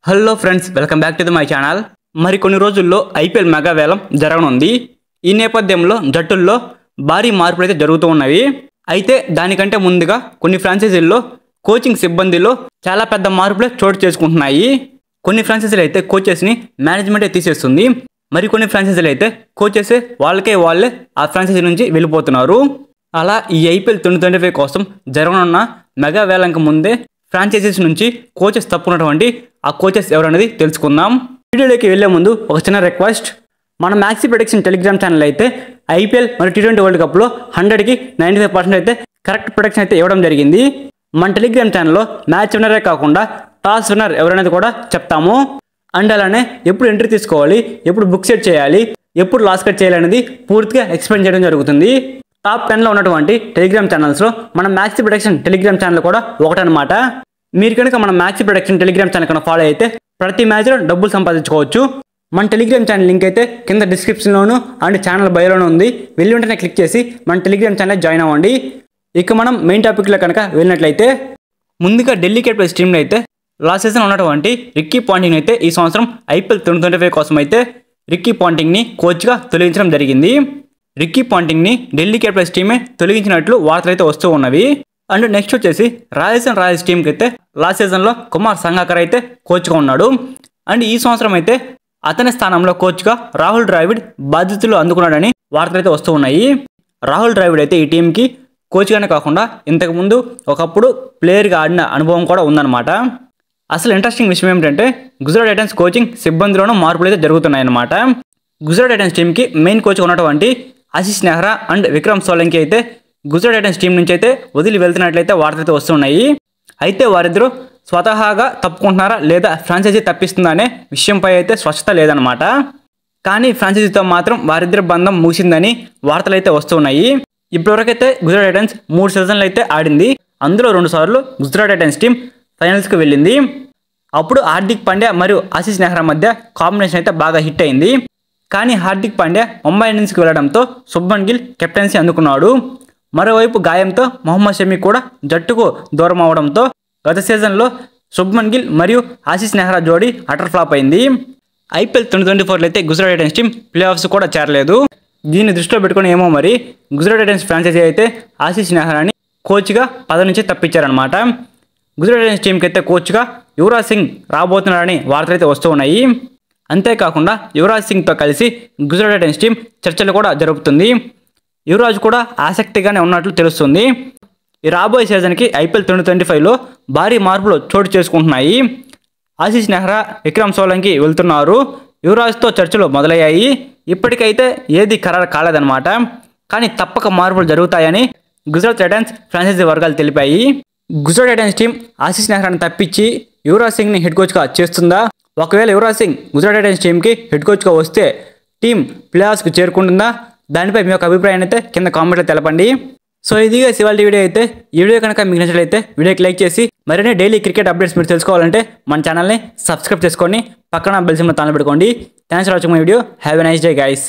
Hello friends, welcome back to my channel. మరికొన్ని రోజుల్లో IPL mega వేలం జరగనుంది. ఈ నేపథ్యంలో జట్టుల్లో భారీ మార్పులు అయితే జరుగుతూ ఉన్నవి. అయితే దానికంటే ముందుగా కొన్ని ఫ్రాంచైజీల్లో కోచింగ్ సిబ్బందిలో చాలా పెద్ద మార్పులే చోటు చేసుకుంటున్నాయి. కొన్ని ఫ్రాంచైజీలు అయితే కోచెస్ని మేనేజ్మెంటే తీసేస్తుంది. మరికొన్ని ఫ్రాంచైజీలు అయితే కోచెస్ వాళ్ళే ఆ ఫ్రాంచైజీ నుంచి వెళ్ళిపోతున్నారు. అలా ఈ ఐపీఎల్ 2025 కోసం జరగనున్న మెగా వేలంకి ముందే ఫ్రాంచైజీస్ నుంచి కోచెస్ తప్పుకున్నటువంటి ఆ కోచెస్ ఎవరనేది తెలుసుకుందాం. వీడియోలోకి వెళ్లే ముందు ఒక చిన్న రిక్వెస్ట్. మన మ్యాక్సీ ప్రొడిక్షన్ టెలిగ్రామ్ ఛానల్ అయితే ఐపీఎల్ మరియు T20 వరల్డ్ కప్లో 100కి 95% అయితే కరెక్ట్ ప్రొడిక్షన్ అయితే ఇవ్వడం జరిగింది. మన టెలిగ్రామ్ ఛానల్లో మ్యాచ్ విన్నరే కాకుండా టాస్ విన్నర్ ఎవరనేది కూడా చెప్తాము. అండ్ అలానే ఎప్పుడు ఎంట్రీ తీసుకోవాలి, ఎప్పుడు బుక్ సెట్ చేయాలి, ఎప్పుడు లాస్ కట్ చేయాలనేది పూర్తిగా ఎక్స్ప్లెయిన్ చేయడం జరుగుతుంది. టాప్ 10లో ఉన్నటువంటి టెలిగ్రామ్ ఛానల్స్లో మన మ్యాక్సీ ప్రొడిక్షన్ టెలిగ్రామ్ ఛానల్ కూడా ఒకటనమాట. మీరు కనుక మన మ్యాక్సీ ప్రొడిక్షన్ టెలిగ్రామ్ ఛానల్ కనుక ఫాలో అయితే ప్రతి మ్యాచ్లో డబ్బులు సంపాదించుకోవచ్చు. మన టెలిగ్రామ్ ఛానల్ లింక్ అయితే కింద డిస్క్రిప్షన్లోను అండ్ ఛానల్ బయోలోనూ ఉంది. వెళ్ళి వెంటనే క్లిక్ చేసి మన టెలిగ్రామ్ ఛానల్ జాయిన్ అవ్వండి. ఇక మనం మెయిన్ టాపిక్లో కనుక వెళ్ళినట్లయితే ముందుగా ఢిల్లీ క్యాపిటల్స్ టీంలో అయితే లాస్ట్ సీజన్ ఉన్నటువంటి రిక్కీ పాంటింగ్ అయితే ఈ సంవత్సరం ఐపీఎల్ 2025 కోసం అయితే రిక్కీ పాంటింగ్ని కోచ్గా తొలగించడం జరిగింది. రిక్కీ పాంటింగ్ని ఢిల్లీ క్యాపిటల్స్ టీమే తొలగించినట్లు వార్తలు అయితే వస్తూ ఉన్నవి. అండ్ నెక్స్ట్ వచ్చేసి రాజస్థాన్ రాయల్స్ టీంకి అయితే లాస్ట్ సీజన్లో కుమార్ సంగాకర్ అయితే కోచ్గా ఉన్నాడు. అండ్ ఈ సంవత్సరం అయితే అతని స్థానంలో కోచ్గా రాహుల్ ద్రావిడ్ బాధ్యతలు అందుకున్నాడని వార్తలు అయితే వస్తూ ఉన్నాయి. రాహుల్ ద్రావిడ్ అయితే ఈ టీంకి కోచ్గానే కాకుండా ఇంతకుముందు ఒకప్పుడు ప్లేయర్గా ఆడిన అనుభవం కూడా ఉందన్నమాట. అసలు ఇంట్రెస్టింగ్ విషయం ఏమిటంటే గుజరాత్ టైటన్స్ కోచింగ్ సిబ్బందిలోనూ మార్పులు అయితే జరుగుతున్నాయన్నమాట. గుజరాత్ టైటన్స్ టీంకి మెయిన్ కోచ్గా ఉన్నటువంటి ఆశీష్ నెహ్రా అండ్ విక్రమ్ సోలంకి అయితే గుజరాత్ టైటన్స్ టీం నుంచి అయితే వదిలి వెళ్తున్నట్లయితే వార్తలు అయితే వస్తున్నాయి. అయితే వారిద్దరూ స్వతహాగా తప్పుకుంటున్నారా లేదా ఫ్రాంచైజీ తప్పిస్తుందా అనే విషయంపై అయితే స్పష్టత లేదనమాట. కానీ ఫ్రాంచైజీతో మాత్రం వారిద్దరి బంధం ముగిసిందని వార్తలు అయితే వస్తున్నాయి. ఇప్పటివరకైతే గుజరాత్ టైటన్స్ 3 సీజన్లు అయితే ఆడింది. అందులో 2 సార్లు గుజరాత్ టైటన్స్ టీం ఫైనల్స్కి వెళ్ళింది. అప్పుడు హార్దిక్ పాండ్యా మరియు ఆశీష్ నెహ్రా మధ్య కాంబినేషన్ అయితే బాగా హిట్ అయింది. కానీ హార్దిక్ పాండ్యా ముంబై ఇండియన్స్కి వెళ్లడంతో శుభ్మన్ గిల్ కెప్టెన్సీ అందుకున్నాడు. మరోవైపు గాయంతో మొహమ్మద్ షమి కూడా జట్టుకు దూరం అవడంతో గత సీజన్లో శుభ్మన్ గిల్ మరియు ఆశీష్ నెహ్రా జోడీ అటర్ ఫ్లాప్ అయింది. ఐపీఎల్ 2024లో అయితే Gujarat Titans team play offs కూడా చేరలేదు. దీన్ని దృష్టిలో పెట్టుకుని ఏమో మరి గుజరాత్ టైటన్స్ ఫ్రాంచైజీ అయితే ఆశీష్ నెహ్రాని కోచ్గా పదవి నుంచి తప్పించారనమాట. గుజరాత్ టైటన్స్ టీంకి అయితే కోచ్గా యువరాజ్ సింగ్ రాబోతున్నాడని వార్తలు అయితే వస్తూ ఉన్నాయి. అంతేకాకుండా యువరాజ్ సింగ్తో కలిసి గుజరాత్ టైటన్స్ టీం చర్చలు కూడా జరుపుతుంది. యువరాజ్ కూడా ఆసక్తిగానే ఉన్నట్లు తెలుస్తుంది. ఈ రాబోయే సీజన్కి ఐపీఎల్ 2025లో భారీ మార్పులు చోటు చేసుకుంటున్నాయి. ఆశీష్ నెహ్రా, విక్రమ్ సోలంకి వెళ్తున్నారు. యువరాజ్తో చర్చలు మొదలయ్యాయి. ఇప్పటికైతే ఏది ఖరారు కాలేదన్నమాట. కానీ తప్పక మార్పులు జరుగుతాయని గుజరాత్ టైటన్స్ ఫ్రాంచైజీ వర్గాలు తెలిపాయి. గుజరాత్ టైటన్స్ టీం ఆశీష్ నెహ్రాని తప్పించి యువరాజ్ సింగ్ని హెడ్ కోచ్గా చేస్తుందా? ఒకవేళ యువరాజ్ సింగ్ గుజరాత్ టైటన్స్ టీంకి హెడ్ కోచ్గా వస్తే టీం ప్లే ఆఫ్స్కి చేరుకుంటుందా? దానిపై మీ యొక్క అభిప్రాయాన్ని అయితే కింద కామెంట్లో తెలపండి. సో ఇదిగా ఇవాళ వీడియో అయితే. ఈ వీడియో కనుక మీకు నచ్చినట్లయితే వీడియోకి లైక్ చేసి మరిన్ని డైలీ క్రికెట్ అప్డేట్స్ మీరు తెలుసుకోవాలంటే మన ఛానల్ని సబ్స్క్రైబ్ చేసుకొని పక్కన బెల్ సింబల్ తాను పెట్టుకోండి. Thanks for watching my video. Have a nice day guys.